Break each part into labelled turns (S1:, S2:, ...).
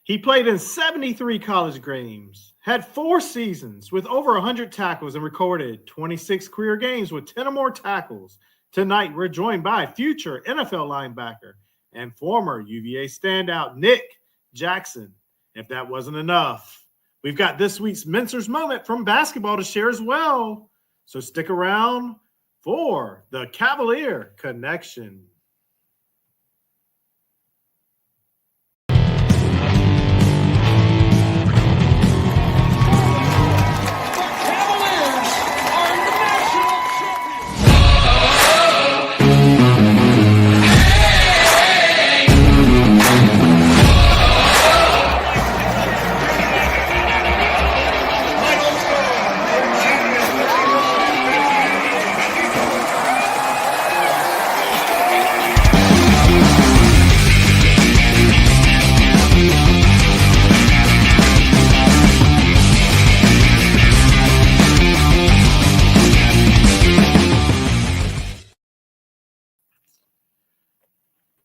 S1: He played in 73 college games, had 4 seasons with over 100 tackles, and recorded 26 career games with 10 or more tackles. Tonight, we're joined by future NFL linebacker and former UVA standout Nick Jackson. If that wasn't enough, we've got this week's Mentor's Moment from basketball to share as well. So stick around for the Cavalier Connection.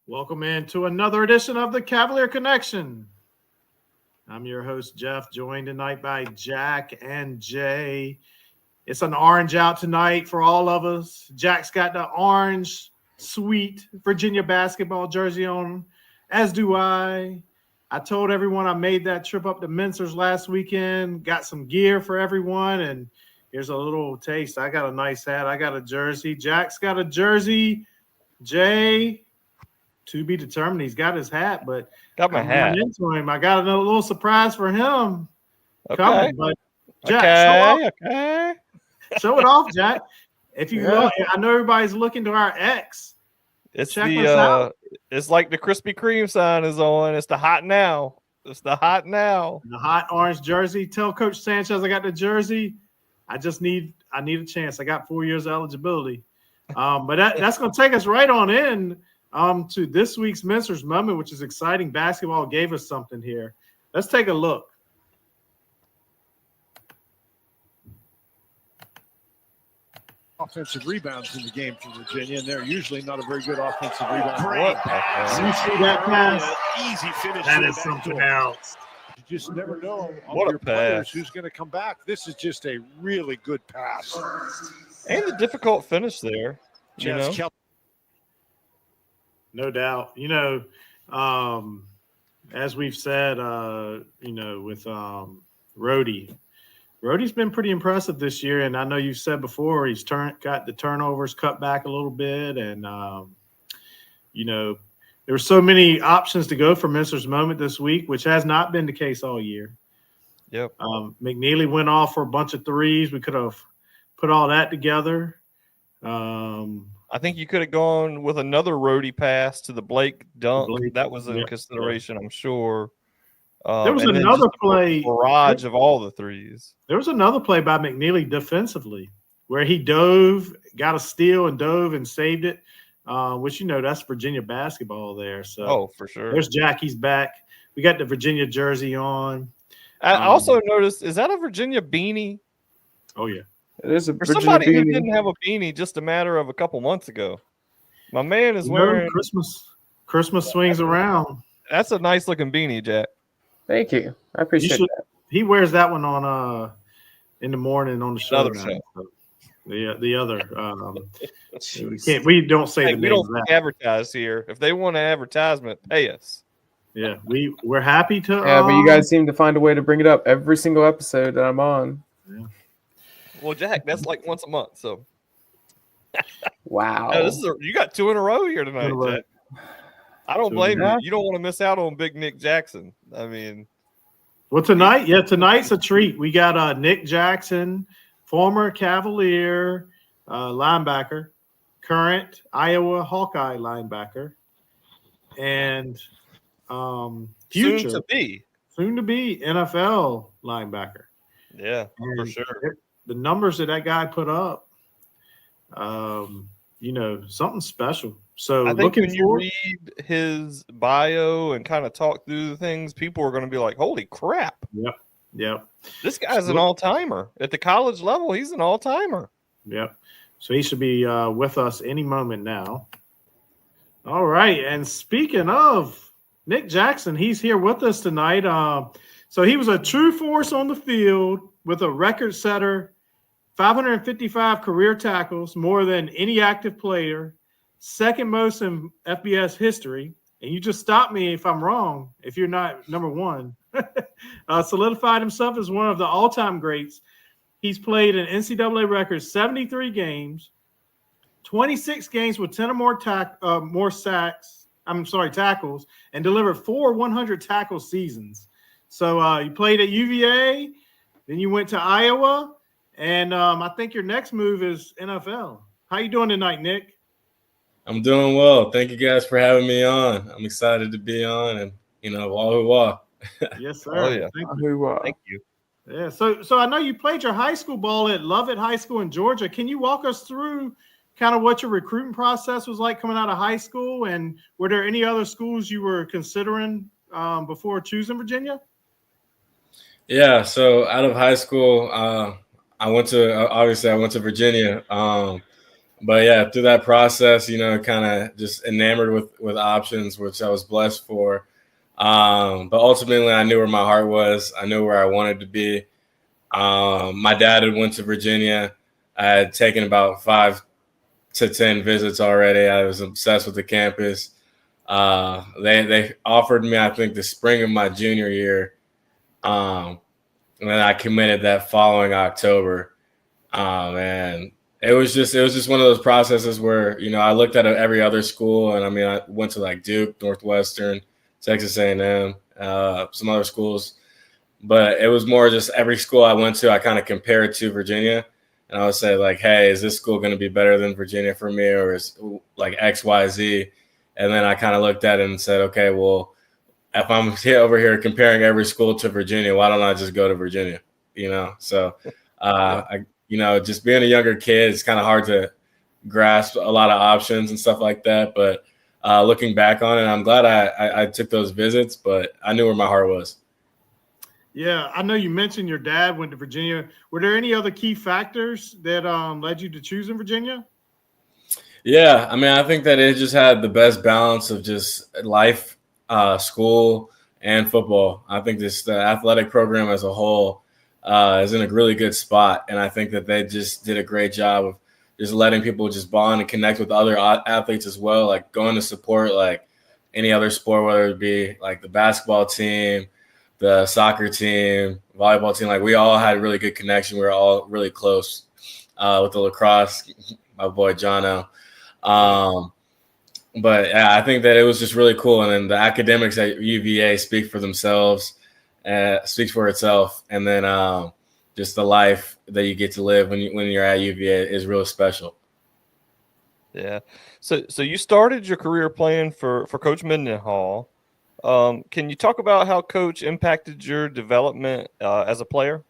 S1: Welcome into another edition of the Cavalier Connection. I'm your host, Jeff, joined tonight by Jack and Jay. It's an orange out tonight for all of us. Jack's got the orange, sweet Virginia basketball jersey on, as do I. I told everyone I made that trip up to Mentor's last weekend, got some gear for everyone, and here's a little taste. I got a nice hat. I got a jersey. Jack's got a jersey. Jay, to be determined. He's got his hat, but
S2: got my hat
S1: into him. I got a little surprise for him.
S2: Okay.
S1: Coming, but Jack,
S2: okay.
S1: Show it off, Jack. If you look, I know everybody's looking to our X.
S2: It's
S1: Check us out.
S2: It's like the Krispy Kreme sign is on. It's the hot now. It's the hot now.
S1: The hot orange jersey. Tell Coach Sanchez I got the jersey. I need a chance. I got 4 years of eligibility. But that's going to take us right on in to this week's Mentor's Moment, which is exciting. Basketball gave us something here. Let's take a look.
S3: Offensive rebounds in the game for Virginia, and they're usually not a very good offensive rebound.
S1: Great pass. You see that pass?
S3: Easy finish.
S1: That is something else.
S3: You just never know
S2: what
S3: your
S2: a
S3: players
S2: pass.
S3: Who's going to come back. This is just a really good pass.
S2: And the difficult finish there.
S1: No doubt. As we've said, with Rhodey's been pretty impressive this year. And I know you've said before he's got the turnovers cut back a little bit. And, there were so many options to go for Mentor's Moment this week, which has not been the case all year.
S2: Yep.
S1: McNeely went off for a bunch of threes. We could have put all that together.
S2: I think you could have gone with another roadie pass to the Blake dunk. That was in consideration, I'm sure.
S1: There was another play.
S2: Barrage of all the threes.
S1: There was another play by McNeely defensively where he dove, got a steal and dove and saved it, which, that's Virginia basketball there. So,
S2: for sure.
S1: There's Jackie's back. We got the Virginia jersey on.
S2: I also noticed, is that a Virginia beanie?
S1: Oh, yeah.
S4: It is a
S2: For
S4: Virginia
S2: somebody
S4: beanie.
S2: who didn't have a beanie just a matter of a couple months ago. My man is wearing
S1: Christmas swings around.
S2: That's a nice looking beanie, Jack.
S4: Thank you. I appreciate that.
S1: He wears that one on in the morning on the show.
S2: Another show.
S1: The other. We don't say the name.
S2: We don't
S1: of that.
S2: advertise here. If they want an advertisement, pay us.
S1: Yeah, we're happy to.
S4: Yeah, but you guys seem to find a way to bring it up every single episode that I'm on.
S1: Yeah.
S2: Well, Jack, that's like once a month. So,
S4: wow,
S2: you got 2 in a row here tonight, Jack. I don't blame you. You don't want to miss out on Big Nick Jackson. I mean,
S1: well, tonight's a treat. We got Nick Jackson, former Cavalier linebacker, current Iowa Hawkeye linebacker, and future soon to be NFL linebacker.
S2: Yeah, for sure.
S1: The numbers that guy put up, something special. So
S2: I think when you read his bio and kind of talk through the things, people are going to be like, holy crap.
S1: Yep.
S2: This guy's an all-timer. At the college level, he's an all-timer.
S1: Yep. So he should be with us any moment now. All right. And speaking of Nick Jackson. He's here with us tonight. So he was a true force on the field with a record setter, 555 career tackles, more than any active player, second most in FBS history. And you just stop me if I'm wrong, if you're not number one. Solidified himself as one of the all-time greats. He's played an NCAA record 73 games, 26 games with 10 or more tackles, and delivered 4 100 tackle seasons. So you played at UVA, then you went to Iowa, and I think your next move is NFL. How you doing tonight, Nick?
S5: I'm doing well. Thank you guys for having me on. I'm excited to be on, and wah.
S1: Yes, sir.
S2: Oh, yeah.
S4: Thank
S2: you.
S1: Yeah. So I know you played your high school ball at Lovett High School in Georgia. Can you walk us through kind of what your recruiting process was like coming out of high school, and were there any other schools you were considering before choosing Virginia?
S5: Yeah. So out of high school, I went to Virginia. But yeah, through that process, kind of just enamored with options, which I was blessed for. But ultimately, I knew where my heart was. I knew where I wanted to be. My dad had went to Virginia. I had taken about 5 to 10 visits already. I was obsessed with the campus. They offered me, I think, the spring of my junior year. And then I committed that following October. And it was just one of those processes where, I looked at every other school, and I went to like Duke, Northwestern, Texas A&M, some other schools, but it was more just every school I went to, I kind of compared to Virginia, and I would say like, hey, is this school going to be better than Virginia for me, or is like X, Y, Z? And then I kind of looked at it and said, okay, well, if I'm over here comparing every school to Virginia, why don't I just go to Virginia? So just being a younger kid, it's kind of hard to grasp a lot of options and stuff like that. But looking back on it, I'm glad I took those visits, but I knew where my heart was.
S1: Yeah, I know you mentioned your dad went to Virginia. Were there any other key factors that led you to choosing Virginia?
S5: Yeah, I think that it just had the best balance of just life, school, and football. I think the athletic program as a whole is in a really good spot. And I think that they just did a great job of just letting people just bond and connect with other athletes as well, like going to support like any other sport, whether it be like the basketball team, the soccer team, volleyball team. Like we all had a really good connection. We were all really close with the lacrosse, my boy Jono. But yeah, I think that it was just really cool. And then the academics at UVA speak for themselves. Speaks for itself, and then just the life that you get to live when you're at UVA is really special.
S2: Yeah. So you started your career playing for Coach Mendenhall. Can you talk about how Coach impacted your development as a player?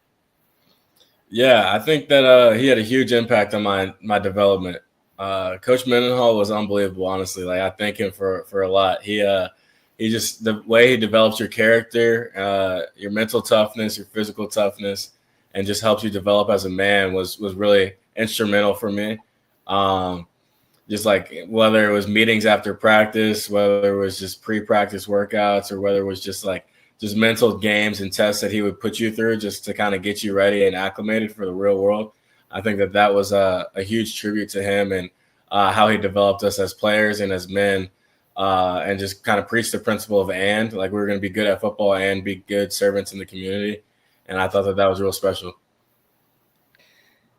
S5: Yeah, I think that he had a huge impact on my development. Coach Mendenhall was unbelievable, honestly. Like I thank him for a lot. He just, the way he develops your character, your mental toughness, your physical toughness, and just helps you develop as a man was really instrumental for me. Just like whether it was meetings after practice, whether it was just pre-practice workouts, or whether it was just mental games and tests that he would put you through just to kind of get you ready and acclimated for the real world. I think that was a huge tribute to him and how he developed us as players and as men. And just kind of preach the principle of like we were going to be good at football and be good servants in the community. And I thought that was real special.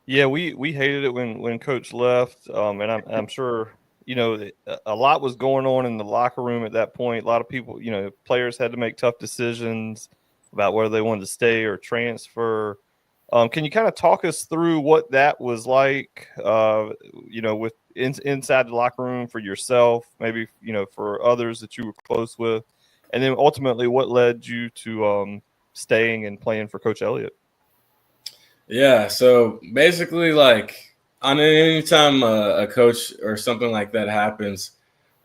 S2: Yeah, we hated it when Coach left. And I'm sure, a lot was going on in the locker room at that point. A lot of people, players had to make tough decisions about whether they wanted to stay or transfer. Can you kind of talk us through what that was like, with inside the locker room for yourself, maybe, for others that you were close with, and then ultimately what led you to staying and playing for Coach Elliott?
S5: Yeah. So basically, like on any time a coach or something like that happens,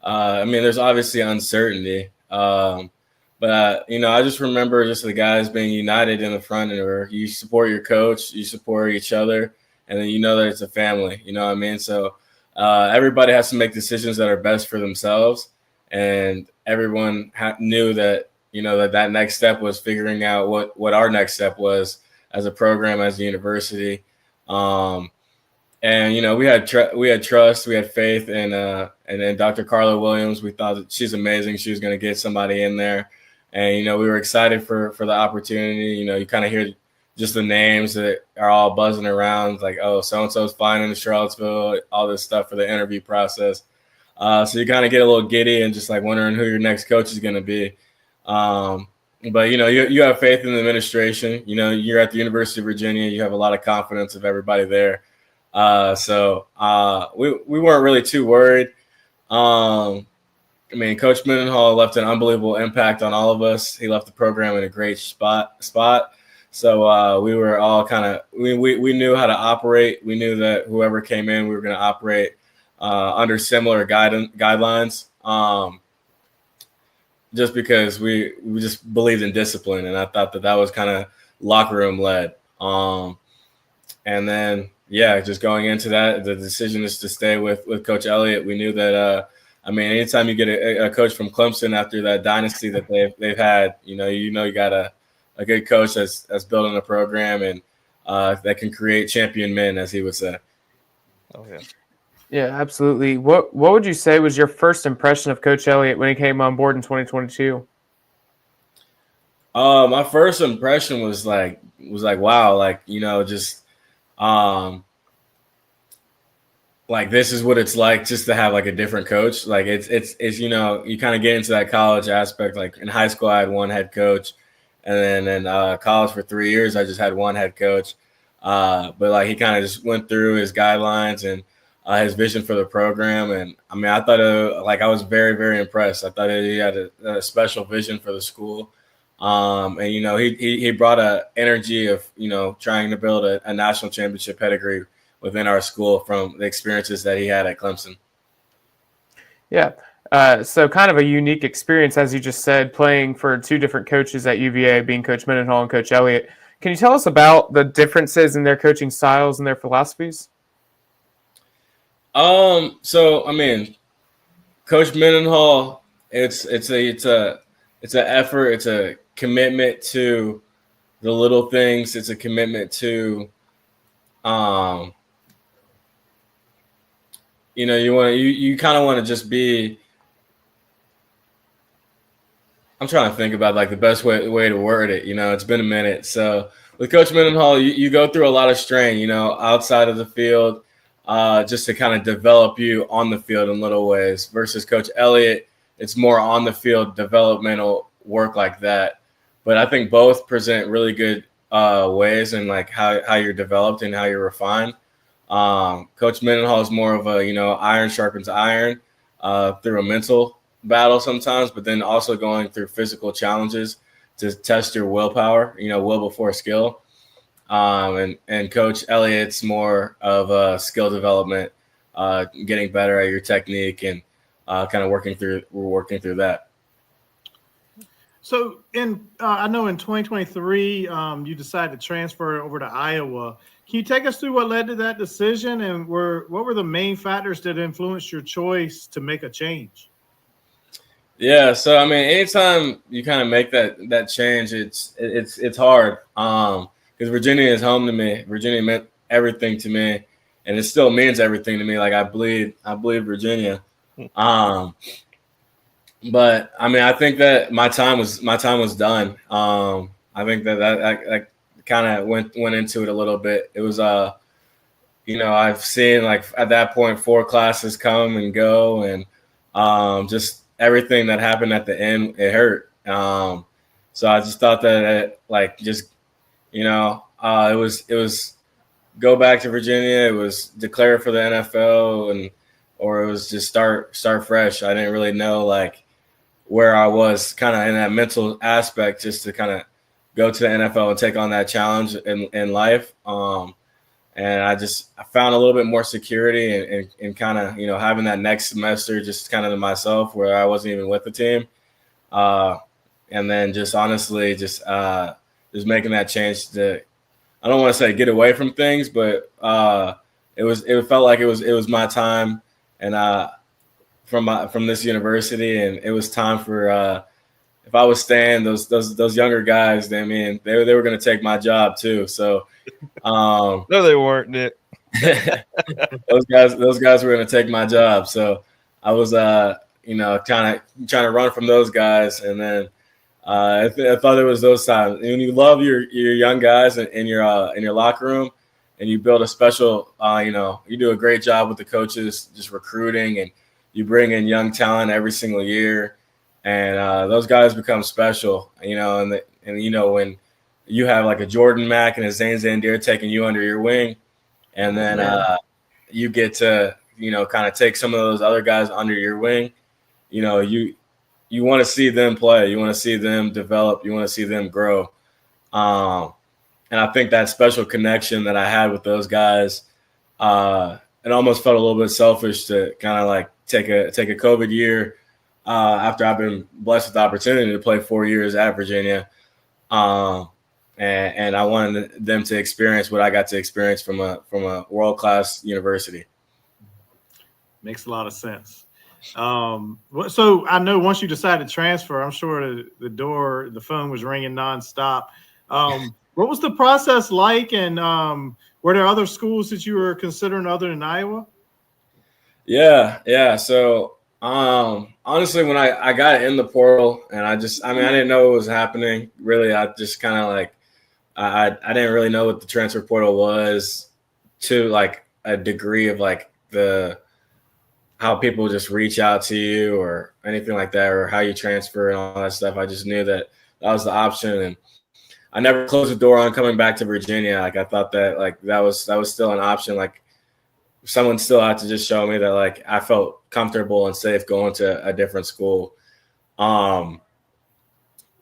S5: there's obviously uncertainty. But I just remember just the guys being united in the front, and where you support your coach, you support each other, and then that it's a family. You know what I mean? So everybody has to make decisions that are best for themselves, and everyone knew that, that next step was figuring out what our next step was as a program, as a university. And we had trust, we had faith, and then Dr. Carla Williams. We thought that she's amazing. She was going to get somebody in there, and we were excited for the opportunity. You kind of hear just the names that are all buzzing around, like, oh, so and so's flying into Charlottesville, all this stuff for the interview process. So you kind of get a little giddy and just like wondering who your next coach is going to be. But you have faith in the administration. You're at the University of Virginia. You have a lot of confidence of everybody there. So we weren't really too worried. Coach Mendenhall left an unbelievable impact on all of us. He left the program in a great spot. So we were all we knew how to operate. We knew that whoever came in, we were going to operate under similar guidelines. Just because we just believed in discipline, and I thought that was kind of locker room led. And then, just going into that, the decision is to stay with Coach Elliott. We knew that, anytime you get a coach from Clemson after that dynasty that they've had, you got a good coach that's building a program and that can create champion men, as he would say.
S2: Oh, yeah.
S4: Yeah, absolutely. What would you say was your first impression of Coach Elliott when he came on board in 2022?
S5: My first impression was like, wow, just like this is what it's like just to have like a different coach. Like it's you kind of get into that college aspect. Like in high school, I had one head coach, and then in college for 3 years, I just had one head coach. But like he kind of just went through his guidelines and his vision for the program. And I thought I was very, very impressed. I thought he had a special vision for the school. And, he brought an energy of, trying to build a national championship pedigree within our school from the experiences that he had at Clemson.
S4: Yeah. So kind of a unique experience, as you just said, playing for two different coaches at UVA, being Coach Mendenhall and Coach Elliott. Can you tell us about the differences in their coaching styles and their philosophies?
S5: Coach Mendenhall, it's an effort. It's a commitment to the little things. It's a commitment to, you kind of want to just be. I'm trying to think about like the best way to word it. It's been a minute. So with Coach Mendenhall, you go through a lot of strain, outside of the field. Just to kind of develop you on the field in little ways, versus Coach Elliott, it's more on the field developmental work like that. But I think both present really good ways in like how you're developed and how you're refined. Coach Mendenhall is more of a, iron sharpens iron through a mental battle sometimes, but then also going through physical challenges to test your willpower, will before skill. And Coach Elliott's more of a skill development, getting better at your technique and kind of working through that.
S1: So I know in 2023, you decided to transfer over to Iowa. Can you take us through what led to that decision, and what were the main factors that influenced your choice to make a change?
S5: Yeah, so anytime you kind of make that change, it's hard. Because Virginia is home to me. Virginia meant everything to me, and it still means everything to me. Like I bleed Virginia. But I think that my time was done. I think that kind of went into it a little bit. It was I've seen like at that point 4 classes come and go, and just everything that happened at the end, it hurt. So I just thought that it was go back to Virginia. It was declare for the NFL, or it was just start fresh. I didn't really know like where I was kind of in that mental aspect, just to kind of go to the NFL and take on that challenge in life. And I found a little bit more security and kind of, having that next semester just kind of to myself where I wasn't even with the team. And then just honestly, just making that change to, I don't want to say get away from things, but it felt like it was my time. And from this university, and it was time for if I was staying, those younger guys, they were going to take my job too. So
S2: no, they weren't, Nick.
S5: those guys were going to take my job. So I was kind of trying to run from those guys, and then I thought it was those times when you love your young guys in your locker room, and you build a special you do a great job with the coaches just recruiting, and you bring in young talent every single year. And those guys become special, and when you have like a Jordan Mack and a Zane Zandier taking you under your wing, and then you get to kind of take some of those other guys under your wing, you want to see them play, you want to see them develop, you want to see them grow, and I think that special connection that I had with those guys, it almost felt a little bit selfish to kind of like take a COVID year. After I've been blessed with the opportunity to play 4 years at Virginia, and I wanted them to experience what I got to experience from a world-class university.
S1: Makes a lot of sense. So I know once you decided to transfer, I'm sure the phone was ringing nonstop. What was the process like, and were there other schools that you were considering other than Iowa?
S5: Yeah. So honestly, when I got in the portal, and I didn't know what was happening. Really, I just kind of like I didn't really know what the transfer portal was to like a degree of like how people just reach out to you or anything like that, or how you transfer and all that stuff. I just knew that was the option, and I never closed the door on coming back to Virginia. Like I thought that like that was still an option. Like someone still had to just show me that like I felt comfortable and safe going to a different school. But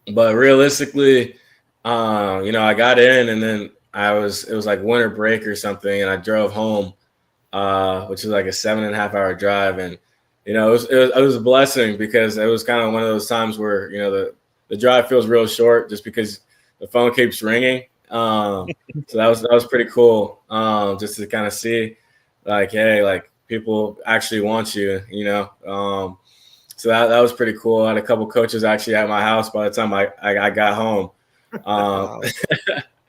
S5: realistically, I got in, and then it was like winter break or something, and I drove home, which is like a 7.5 hour drive. And, it was a blessing, because it was kind of one of those times where, the drive feels real short just because the phone keeps ringing. So that was pretty cool. Just to kind of see like, hey, like people actually want you, so that was pretty cool. I had a couple coaches actually at my house by the time I got home.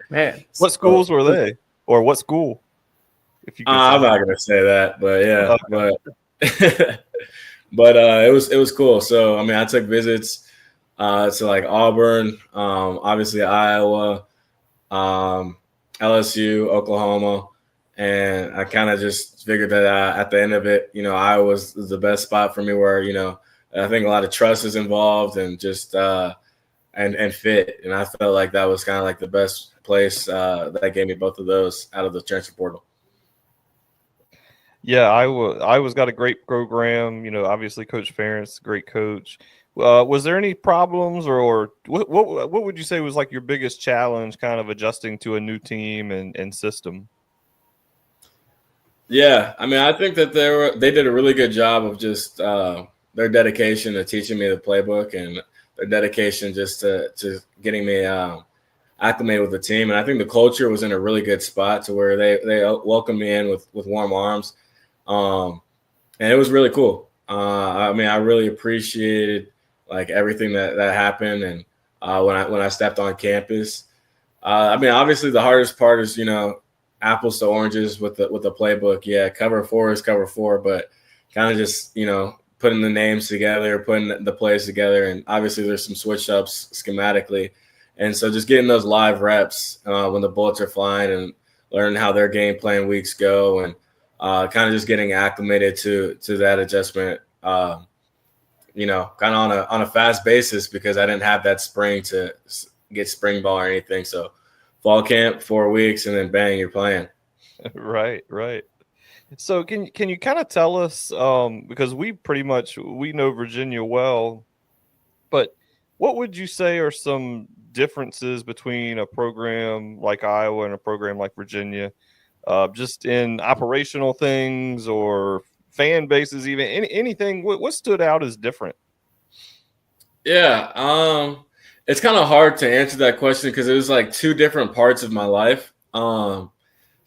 S4: Man,
S2: what schools were they, or what school? If you
S5: I'm not gonna say that, but yeah, but it was cool. So I took visits to like Auburn, obviously Iowa, LSU, Oklahoma, and I kind of just figured that at the end of it, Iowa was the best spot for me, where I think a lot of trust is involved, and just and fit, and I felt like that was kind of like the best place that gave me both of those out of the transfer portal.
S2: Yeah, Iowa's got a great program. Obviously Coach Ferentz, great coach. Was there any problems, or what would you say was like your biggest challenge, kind of adjusting to a new team and system?
S5: Yeah, I think that they did a really good job of just their dedication to teaching me the playbook, and their dedication just to getting me acclimated with the team. And I think the culture was in a really good spot to where they welcomed me in with warm arms. And it was really cool. I really appreciated like everything that happened. And when I stepped on campus, obviously the hardest part is, apples to oranges with the playbook. Yeah. Cover 4 is cover 4, but kind of just, putting the names together, putting the plays together. And obviously there's some switch ups schematically. And so just getting those live reps when the bullets are flying, and learning how their game plan weeks go, and kind of just getting acclimated to that adjustment, kind of on a fast basis, because I didn't have that spring to get spring ball or anything. So fall camp, 4 weeks, and then bang, you're playing.
S2: Right. So can you kind of tell us, because we know Virginia well, but what would you say are some differences between a program like Iowa and a program like Virginia, just in operational things or fan bases, even anything? What stood out as different?
S5: Yeah, it's kind of hard to answer that question, because it was like two different parts of my life.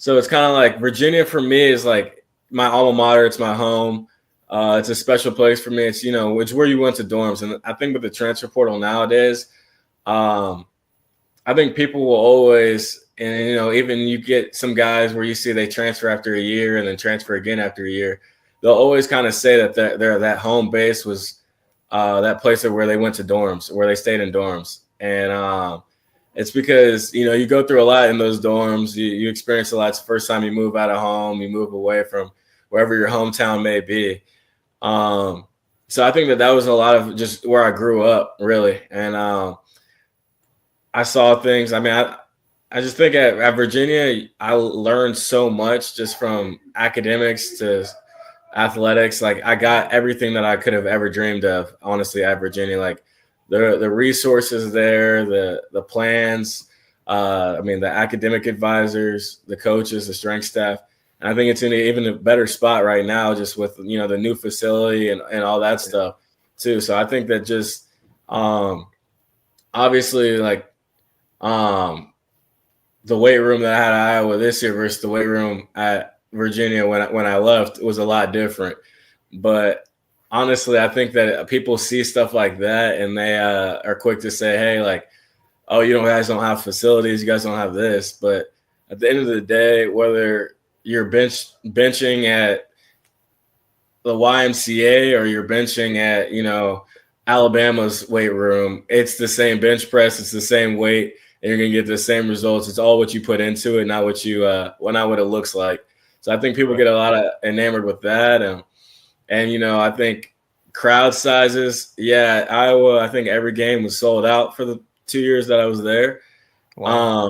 S5: So it's kind of like Virginia for me is like my alma mater. It's my home. It's a special place for me. It's, it's where you went to dorms. And I think with the transfer portal nowadays, I think people will always, and, even you get some guys where you see they transfer after a year and then transfer again after a year. They'll always kind of say that that home base was that place where they went to dorms, where they stayed in dorms. And it's because, you go through a lot in those dorms. You experience a lot. It's the first time you move out of home, you move away from wherever your hometown may be. So I think that was a lot of just where I grew up, really. And I saw things. I mean, I just think at Virginia, I learned so much just from academics to athletics. Like, I got everything that I could have ever dreamed of, honestly, at Virginia. Like, the resources there, the plans, the academic advisors, the coaches, the strength staff. And I think it's in even a better spot right now, just with, the new facility and all that stuff too. So I think that just obviously, like, the weight room that I had at Iowa this year versus the weight room at Virginia when I left was a lot different. But honestly, I think that people see stuff like that and they are quick to say, hey, like, oh, you guys don't have facilities, you guys don't have this. But at the end of the day, whether you're benching at the YMCA or you're benching at, Alabama's weight room, it's the same bench press, it's the same weight, and you're going to get the same results. It's all what you put into it, not what not what it looks like. So I think people get a lot of enamored with that. And I think crowd sizes, Iowa, I think every game was sold out for the 2 years that I was there.
S2: Wow.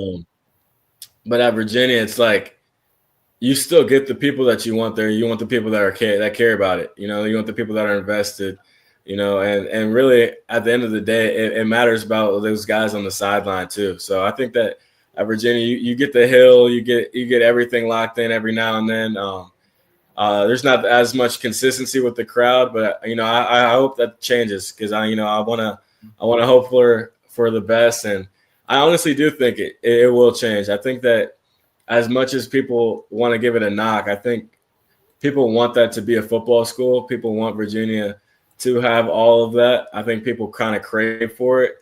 S5: But at Virginia, it's like you still get the people that you want there. You want the people that care about it. You want the people that are invested. And really at the end of the day, it matters about those guys on the sideline too. So I think that at Virginia, you get the hill, you get everything locked in every now and then. There's not as much consistency with the crowd, but I hope that changes because I want to hope for the best, and I honestly do think it will change. I think that as much as people want to give it a knock, I think people want that to be a football school. People want Virginia to have all of that. I think people kind of crave for it.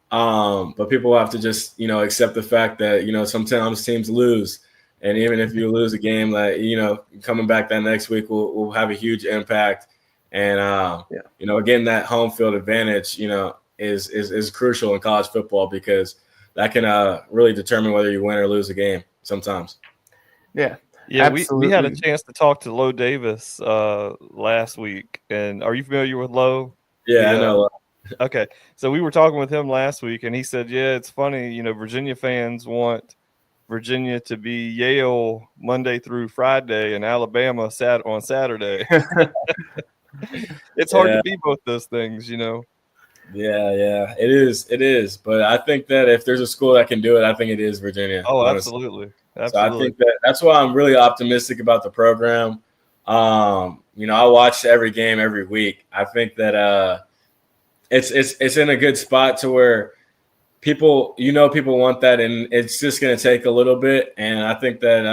S5: But people have to just, accept the fact that, sometimes teams lose. And even if you lose a game, like, coming back that next week will have a huge impact. And, getting that home field advantage, is crucial in college football because that can really determine whether you win or lose a game sometimes.
S4: Yeah.
S2: Yeah, we had a chance to talk to Lo Davis last week. And are you familiar with Lo?
S5: Yeah, I know.
S2: Okay. So we were talking with him last week, and he said, yeah, it's funny, Virginia fans want Virginia to be Yale Monday through Friday and Alabama on Saturday. It's hard to be both those things,
S5: Yeah, it is. But I think that if there's a school that can do it, I think it is Virginia.
S2: Oh,
S5: honestly.
S2: Absolutely.
S5: So I think that's why I'm really optimistic about the program. I watch every game every week. I think that it's in a good spot to where people want that, and it's just going to take a little bit. And I think that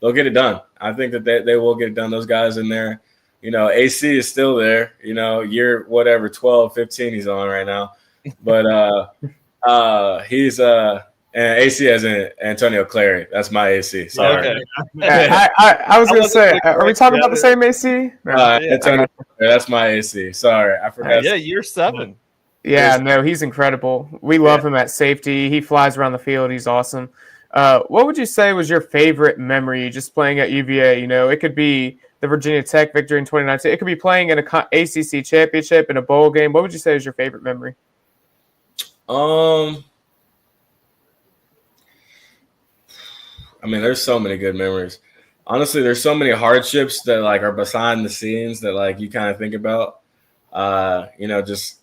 S5: they'll get it done. I think that they will get it done. Those guys in there, AC is still there. Year whatever 12, 15 he's on right now, but he's and AC has Antonio Clary. That's my AC. Sorry.
S2: Okay.
S4: I was going to say, are we talking about the same AC?
S5: Antonio Clary, that's my AC. Sorry, I forgot.
S2: Year 7.
S4: Yeah, no, he's incredible. We love him at safety. He flies around the field. He's awesome. What would you say was your favorite memory just playing at UVA? It could be the Virginia Tech victory in 2019. It could be playing in an ACC championship in a bowl game. What would you say is your favorite memory?
S5: There's so many good memories. Honestly, there's so many hardships that are behind the scenes that you kind of think about. Just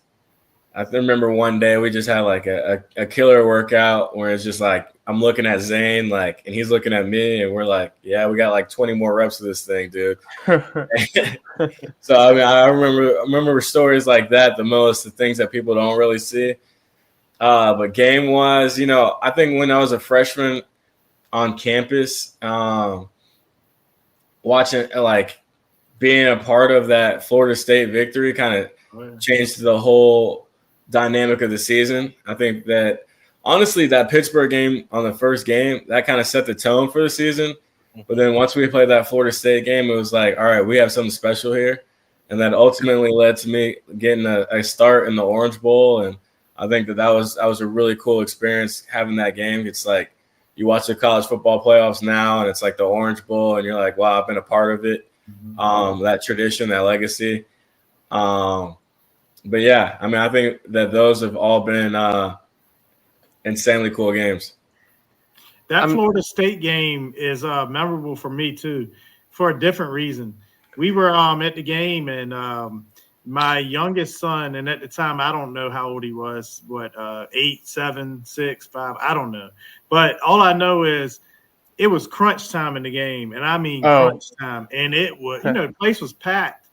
S5: I remember one day we just had a killer workout where it's just I'm looking at Zane and he's looking at me and we're yeah, we got 20 more reps of this thing, dude. So I remember stories like that the most, the things that people don't really see. But game wise, I think when I was a freshman on campus, watching being a part of that Florida State victory kind of changed the whole dynamic of the season. I think that honestly, that Pittsburgh game on the first game, that kind of set the tone for the season. But then once we played that Florida State game, it was like, all right, we have something special here. And that ultimately led to me getting a start in the Orange Bowl. And I think that was a really cool experience having that game. It's like you watch the college football playoffs now, and it's like the Orange Bowl, and you're like, wow, I've been a part of it. That tradition, that legacy. But yeah, I mean, I think that those have all been insanely cool games.
S1: That Florida State game is memorable for me too, for a different reason. We were at the game, and my youngest son, and at the time I don't know how old he was, 8, 7, 6, 5, I don't know. But all I know is it was crunch time in the game, and I mean crunch time. And it was, the place was packed,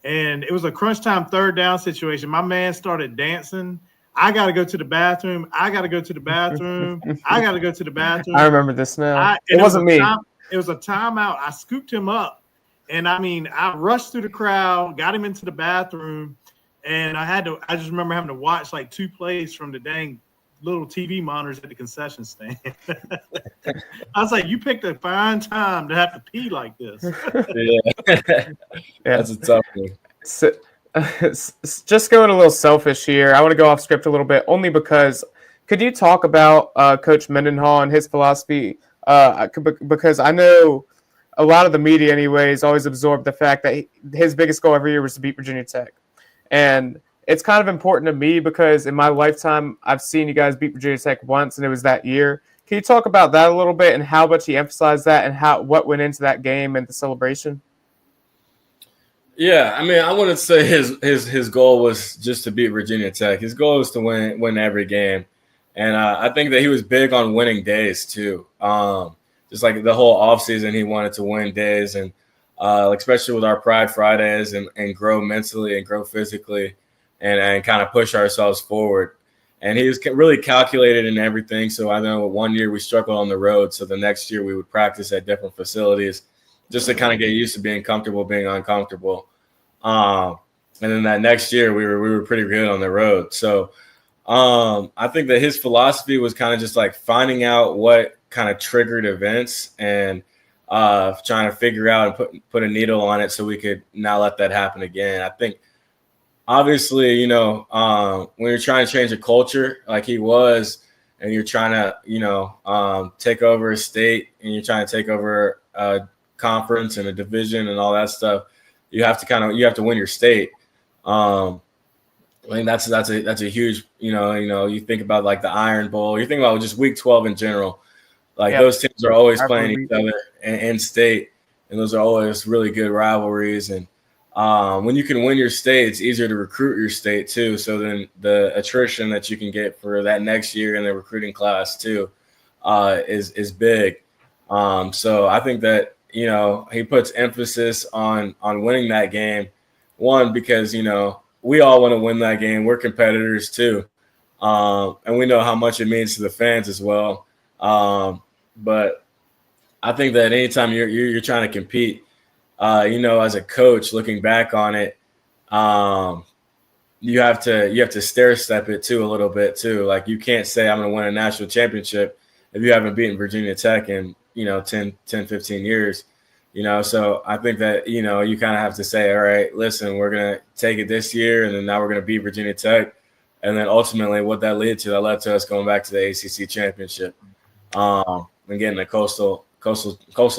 S1: and it was a crunch time third down situation. My man started dancing. I got to go to the bathroom. I got to go to the bathroom. I got to go to the bathroom.
S4: I remember this now. It wasn't me.
S1: It was a timeout. I scooped him up, and I rushed through the crowd, got him into the bathroom, and I just remember having to watch like 2 plays from the dang little TV monitors at the concession stand. I was like, you picked a fine time to have to pee like this.
S5: Yeah. That's a tough one.
S4: So, just going a little selfish here. I want to go off script a little bit, only because could you talk about Coach Mendenhall and his philosophy? Because I know a lot of the media anyways always absorbed the fact that his biggest goal every year was to beat Virginia Tech. And it's kind of important to me because in my lifetime, I've seen you guys beat Virginia Tech once, and it was that year. Can you talk about that a little bit and how much he emphasized that and what went into that game and the celebration?
S5: Yeah, I mean, I wouldn't say his goal was just to beat Virginia Tech. His goal was to win every game. And I think that he was big on winning days too. Just like the whole offseason, he wanted to win days, and especially with our Pride Fridays and grow mentally and grow physically and kind of push ourselves forward. And he was really calculated in everything. So I know one year we struggled on the road. So the next year we would practice at different facilities just to kind of get used to being comfortable, being uncomfortable. And then that next year we were pretty good on the road. So I think that his philosophy was kind of just like finding out what kind of triggered events and trying to figure out and put a needle on it so we could not let that happen again. I think obviously, when you're trying to change a culture like he was, and you're trying to, take over a state and you're trying to take over a conference and a division and all that stuff, you have to win your state. I think that's a huge, you think about like the Iron Bowl, you think about just Week 12 in general. Like those teams are always playing each other in state, and those are always really good rivalries. And when you can win your state, it's easier to recruit your state too. So then the attrition that you can get for that next year in the recruiting class too is big. So I think that he puts emphasis on winning that game. One, because we all want to win that game. We're competitors too, and we know how much it means to the fans as well. But I think that anytime you're trying to compete, as a coach, looking back on it, you have to stair step it too a little bit too. Like you can't say I'm going to win a national championship if you haven't beaten Virginia Tech in 10, 15 years. So I think that you kind of have to say, all right, listen, we're going to take it this year, and then now we're going to beat Virginia Tech, and then ultimately what that led to us going back to the ACC championship, and getting the coastal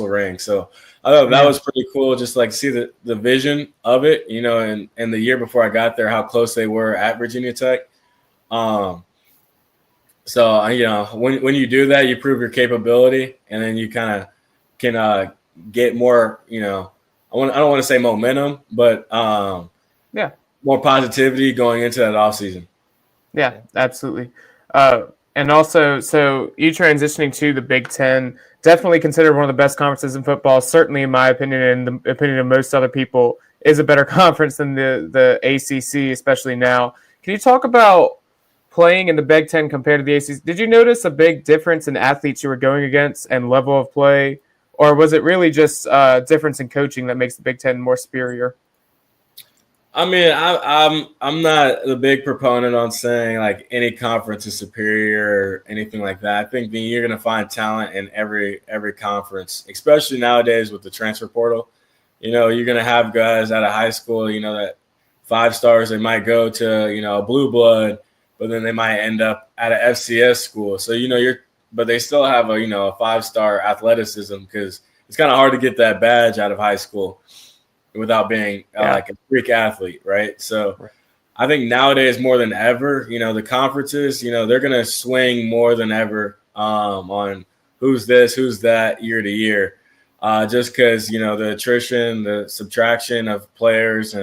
S5: ring. So I thought that was pretty cool, just like see the vision of it, and the year before I got there, how close they were at Virginia Tech. So when you do that, you prove your capability, and then you kind of can get more, I don't want to say momentum, but more positivity going into that offseason.
S4: Yeah, absolutely. And also, so you transitioning to the Big Ten, definitely considered one of the best conferences in football, certainly in my opinion and the opinion of most other people, is a better conference than the ACC, especially now. Can you talk about playing in the Big Ten compared to the ACC? Did you notice a big difference in athletes you were going against and level of play? or was it really just difference in coaching that makes the Big Ten more superior?
S5: I mean, I'm not the big proponent on saying like any conference is superior or anything like that. I think you're going to find talent in every conference, especially nowadays with the transfer portal. You know, you're going to have guys out of high school, you know, that 5 stars, they might go to, you know, a blue blood, but then they might end up at an FCS school. So, you know, but they still have a 5-star athleticism, because it's kind of hard to get that badge out of high school without being like a freak athlete, right? So I think nowadays more than ever, you know, the conferences, you know, they're going to swing more than ever on who's this, who's that year to year, just because, you know, the attrition, the subtraction of players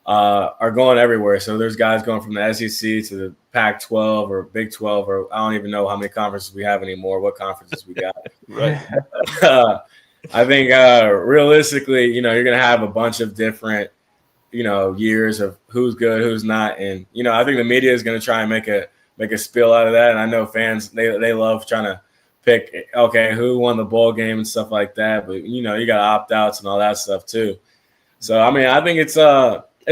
S5: are going everywhere. So there's guys going from the SEC to the Pac-12 or Big 12, or I don't even know how many conferences we have anymore, what conferences we got.
S2: Right.
S5: I think realistically, you know, you're going to have a bunch of different, you know, years of who's good, who's not. And, you know, I think the media is going to try and make a spill out of that. And I know fans, they love trying to pick, okay, who won the bowl game and stuff like that. But, you know, you got opt-outs and all that stuff too. So, I mean, I think it's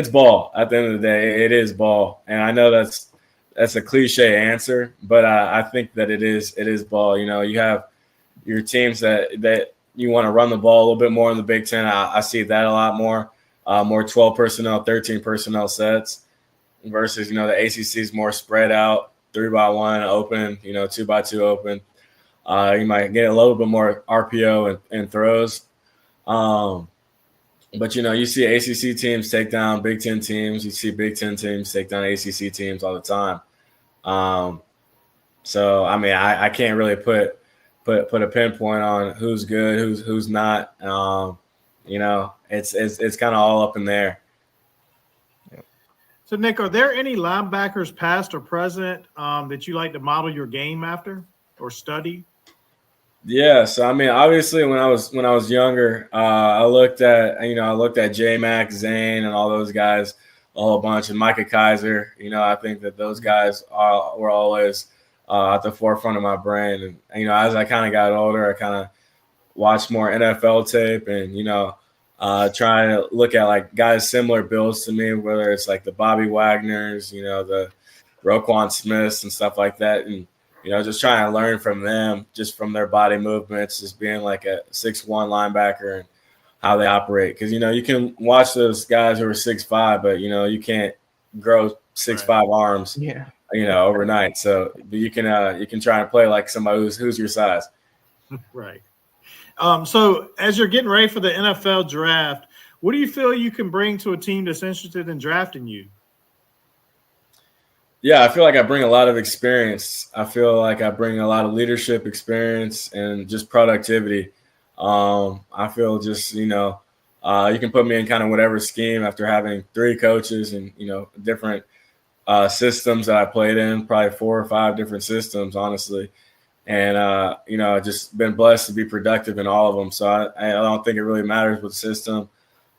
S5: ball at the end of the day. It is ball. And I know that's a cliche answer, but I think that it is ball. You know, you have your teams that you want to run the ball a little bit more in the Big Ten. I see that a lot more 12 personnel, 13 personnel sets versus, you know, the ACC is more spread out, 3x1 open, you know, 2x2 open. You might get a little bit more RPO and throws. But, you know, you see ACC teams take down Big Ten teams. You see Big Ten teams take down ACC teams all the time. So, I mean, I can't really put a pinpoint on who's good, who's not. You know, it's kind of all up in there.
S1: So, Nick, are there any linebackers, past or present, that you like to model your game after or study?
S5: Yeah, so I mean, obviously, when I was younger, I looked at J-Mac, Zane, and all those guys a whole bunch, and Micah Kaiser. You know, I think that those guys were always at the forefront of my brain. And, you know, as I kind of got older, I kind of watched more NFL tape and, you know, trying to look at like guys similar builds to me, whether it's like the Bobby Wagners, you know, the Roquan Smiths and stuff like that. And, you know, just trying to learn from them, just from their body movements, just being like a 6'1" linebacker and how they operate. Because, you know, you can watch those guys who are 6'5", but, you know, you can't grow 6'5" arms.
S4: Yeah.
S5: You know, overnight. So you can try and play like somebody who's your size.
S1: Right. So as you're getting ready for the NFL draft, what do you feel you can bring to a team that's interested in drafting you?
S5: Yeah, I feel like I bring a lot of experience. I feel like I bring a lot of leadership experience and just productivity. I feel just, you know, you can put me in kind of whatever scheme after having 3 coaches and, you know, different systems that I played in, probably 4 or 5 different systems, honestly. And, you know, I've just been blessed to be productive in all of them. So I don't think it really matters what system.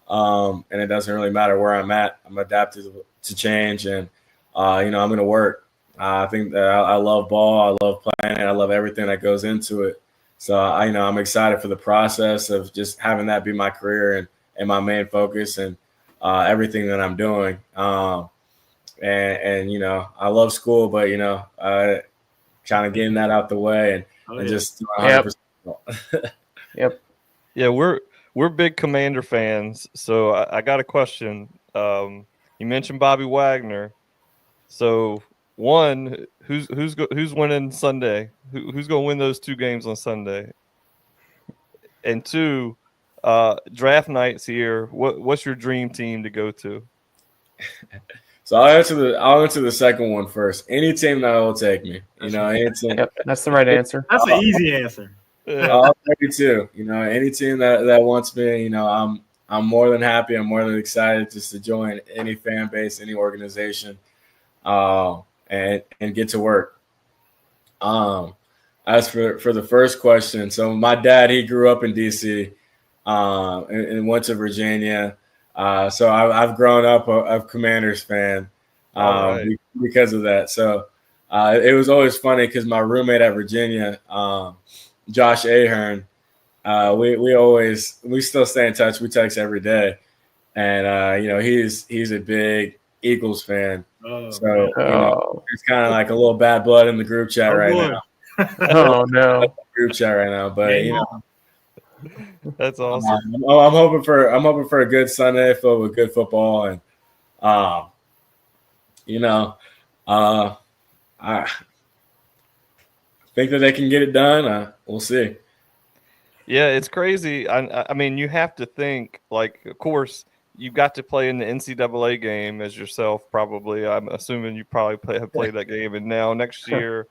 S5: And it doesn't really matter where I'm at. I'm adapted to change and, you know, I'm going to work. I think that I love ball. I love playing it. I love everything that goes into it. So, you know, I'm excited for the process of just having that be my career and my main focus and everything that I'm doing. And you know, I love school, but, you know, kind of getting that out the way and just 100%.
S4: Yep.
S2: Yeah, we're big Commander fans. So I got a question. You mentioned Bobby Wagner. So one, who's winning Sunday? Who's going to win those 2 games on Sunday? And 2, draft nights here. What's your dream team to go to?
S5: So I'll answer the second one first. Any team that will take me, you know, any team.
S4: Yep, that's the right answer.
S1: That's an easy answer.
S5: I'll take it too. You know, any team that wants me, you know, I'm more than happy. I'm more than excited just to join any fan base, any organization, and get to work. As for the first question, so my dad, he grew up in DC, and went to Virginia. So I've grown up a Commanders fan because of that. So it was always funny because my roommate at Virginia, Josh Ahern, we still stay in touch. We text every day, and he's a big Eagles fan. So it's kind of like a little bad blood in the group chat now.
S4: Oh no,
S5: group chat right now, but
S2: that's awesome.
S5: I'm hoping for a good Sunday filled with good football, and I think that they can get it done. We'll see.
S2: Yeah, it's crazy. I mean, you have to think, like, of course, you got to play in the NCAA game as yourself, probably. I'm assuming you probably have played that game. And now next year,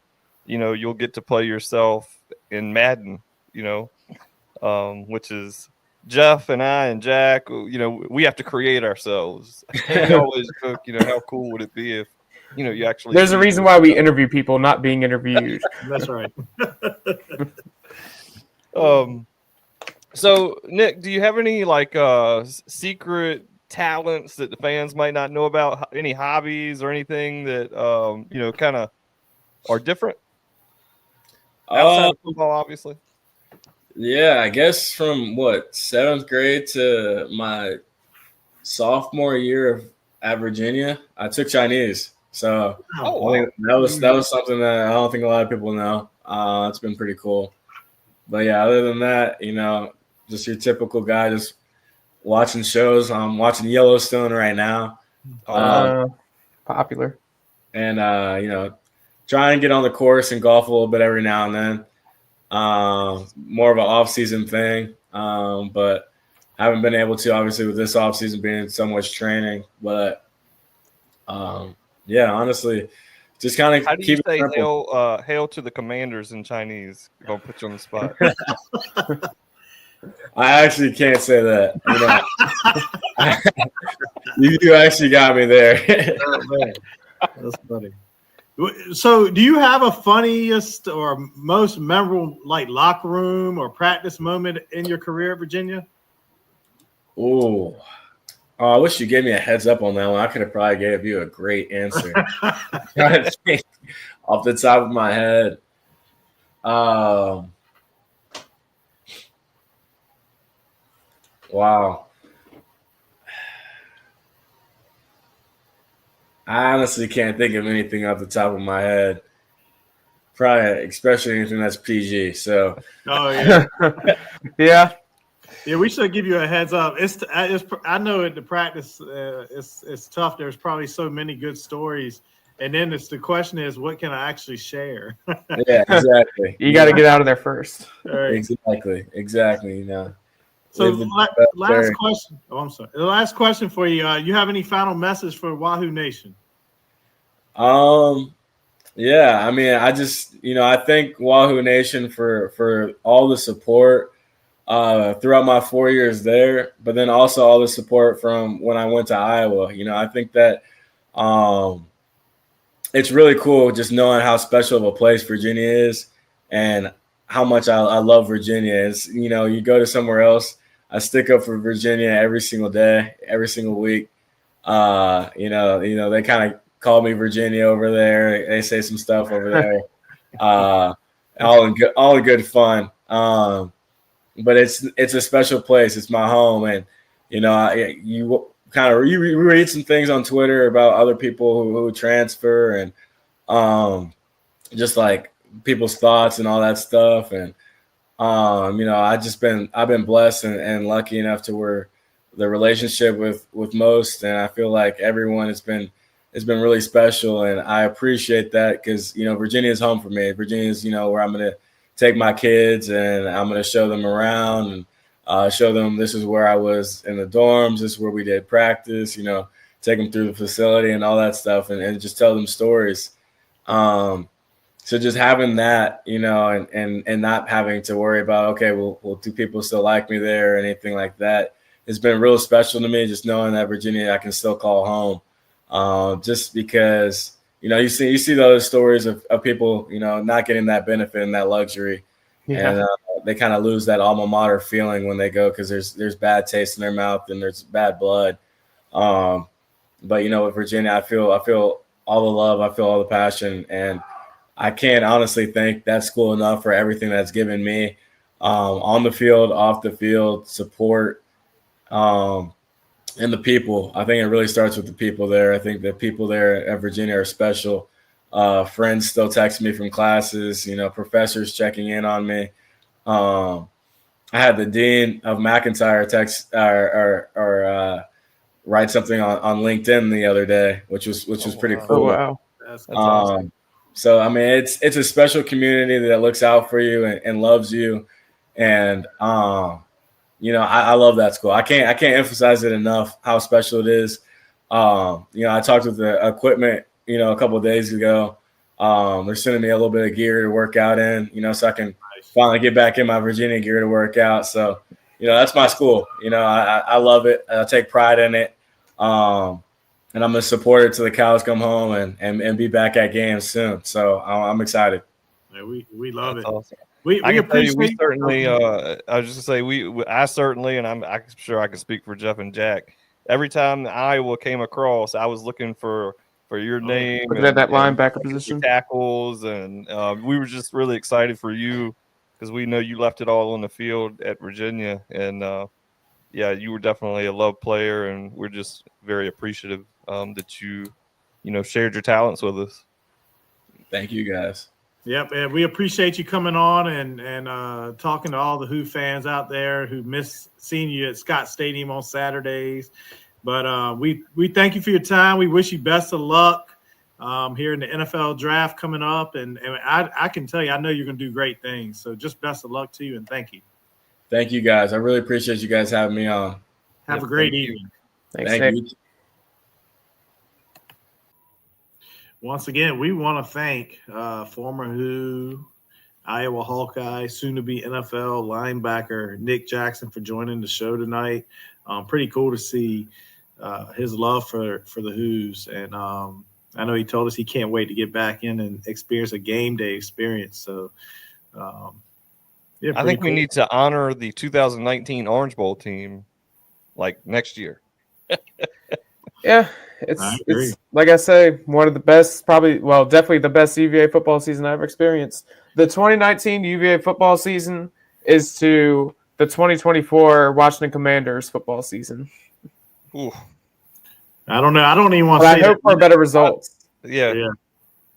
S2: you'll get to play yourself in Madden, which is Jeff and I and Jack, we have to create ourselves. We always joke, how cool would it be if, you actually.
S4: There's a reason why we interview people, not being interviewed.
S1: That's right.
S2: So Nick, do you have any secret talents that the fans might not know about? Any hobbies or anything that kind of are different outside of football, obviously?
S5: Yeah, I guess from 7th grade to my sophomore year at Virginia, I took Chinese. So I think that was something that I don't think a lot of people know. It's been pretty cool. But yeah, other than that, just your typical guy, just watching shows. I'm watching Yellowstone right now.
S4: Popular.
S5: And trying to get on the course and golf a little bit every now and then. More of an off-season thing, but I haven't been able to, obviously, with this off-season being so much training. But honestly, just kind of keep it simple.
S2: Hail to the Commanders in Chinese. I'm gonna put you on the spot.
S5: I actually can't say that. You actually got me there.
S1: That's funny. So, do you have a funniest or most memorable locker room or practice moment in your career at Virginia?
S5: Oh, I wish you gave me a heads up on that one. I could have probably gave you a great answer. Off the top of my head. Wow. I honestly can't think of anything off the top of my head. Probably, especially anything that's PG. So.
S1: Oh yeah.
S4: Yeah.
S1: Yeah, we should give you a heads up. I know at the practice, it's tough. There's probably so many good stories, and then the question is, what can I actually share?
S5: Yeah, exactly.
S4: You got to get out of there first.
S5: Right. Exactly.
S1: So last question. Oh, I'm sorry. The last question for you. You have any final message for Wahoo Nation?
S5: Yeah. I mean, I just I thank Wahoo Nation for all the support throughout my 4 years there, but then also all the support from when I went to Iowa. I think that it's really cool just knowing how special of a place Virginia is and how much I love Virginia. It's, you go to somewhere else, I stick up for Virginia every single day, every single week. They kind of call me Virginia over there. They say some stuff over there, all in good fun. But it's a special place. It's my home, and you read some things on Twitter about other people who transfer and just like people's thoughts and all that stuff. And I've been blessed and lucky enough to where the relationship with most, and I feel like everyone has been really special, and I appreciate that because Virginia is home for me. Virginia is where I'm gonna take my kids and I'm going to show them around and show them this is where I was in the dorms. This is where we did practice, take them through the facility and all that stuff and just tell them stories. So just having that, and not having to worry about, okay, well, do people still like me there or anything like that? It's been real special to me just knowing that Virginia I can still call home. Just because you see those stories of people, not getting that benefit and that luxury, and they kind of lose that alma mater feeling when they go because there's bad taste in their mouth and there's bad blood. But with Virginia, I feel all the love, I feel all the passion, and I can't honestly thank that school enough for everything that's given me. on the field, off the field, support, and the people. I think it really starts with the people there. I think the people there at Virginia are special. Friends still text me from classes, professors checking in on me. I had the dean of McIntyre text or write something on LinkedIn the other day, which was pretty
S2: wow.
S5: cool.
S4: Oh, wow.
S1: That's awesome.
S5: So I mean, it's a special community that looks out for you and loves you, and I love that school. I can't emphasize it enough how special it is. I talked with the equipment, a couple of days ago. They're sending me a little bit of gear to work out in, so I can finally get back in my Virginia gear to work out. So, that's my school. I love it. I take pride in it. And I'm going to support it till the cows come home and be back at games soon. So I'm excited.
S1: Yeah, we love
S2: That's
S1: it.
S2: awesome.
S1: We
S2: I can tell you, we
S1: appreciate
S2: certainly. I was just gonna say I certainly, and I'm sure I can speak for Jeff and Jack. Every time Iowa came across, I was looking for your name.
S4: Looking at that linebacker
S2: your
S4: position.
S2: tackles, and we were just really excited for you because we know you left it all on the field at Virginia, and you were definitely a love player, and we're just very appreciative that you shared your talents with us.
S5: Thank you, guys.
S1: Yep, and we appreciate you coming on and talking to all the Who fans out there who miss seeing you at Scott Stadium on Saturdays. But we thank you for your time. We wish you best of luck here in the NFL draft coming up. And I can tell you, I know you're going to do great things. So just best of luck to you, and thank you.
S5: Thank you, guys. I really appreciate you guys having me on.
S1: Have a great evening.
S4: Thanks,
S5: Thank
S4: Nick.
S5: you.
S1: Once again, we want to thank former Who, Iowa Hawkeye, soon-to-be NFL linebacker Nick Jackson for joining the show tonight. Pretty cool to see his love for the Who's. And I know he told us he can't wait to get back in and experience a game day experience. So,
S2: I think we need to honor the 2019 Orange Bowl team next year.
S4: Yeah, it's like I say, one of the best, definitely the best UVA football season I've ever experienced. The 2019 UVA football season is to the 2024 Washington Commanders football season.
S2: Ooh.
S1: I don't know. I don't even want
S4: But
S1: to say
S4: I hope for better results.
S2: Yeah.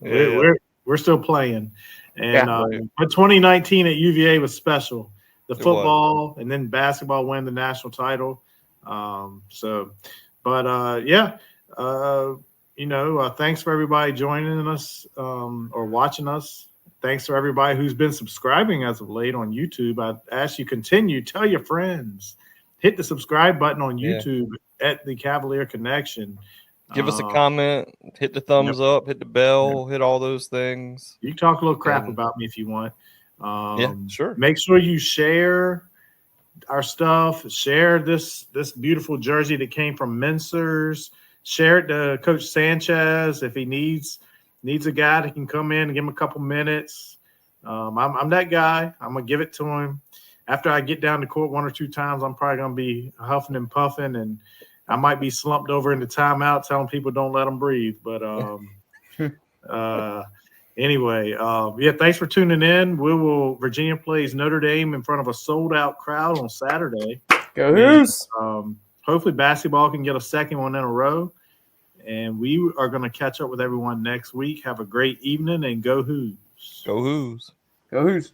S1: We're still playing. And but 2019 at UVA was special. The football and then basketball win the national title. Thanks for everybody joining us or watching us. Thanks for everybody who's been subscribing as of late on YouTube. I ask you continue, tell your friends, hit the subscribe button on YouTube at the Cavalier Connection.
S2: Give us a comment, hit the thumbs up, hit the bell, hit all those things.
S1: You can talk a little crap about me if you want.
S2: Sure.
S1: Make sure you share our stuff. Share this beautiful jersey that came from Mincer's. Share it to Coach Sanchez if he needs a guy that can come in and give him a couple minutes. I'm that guy. I'm gonna give it to him. After I get down to court one or two times, I'm probably gonna be huffing and puffing, and I might be slumped over in the timeout telling people don't let them breathe. But anyway, thanks for tuning in. Virginia plays Notre Dame in front of a sold-out crowd on Saturday.
S4: Go Who's!
S1: Hopefully basketball can get a second one in a row. And we are going to catch up with everyone next week. Have a great evening and go Who's.
S2: Go Who's.
S4: Go Who's.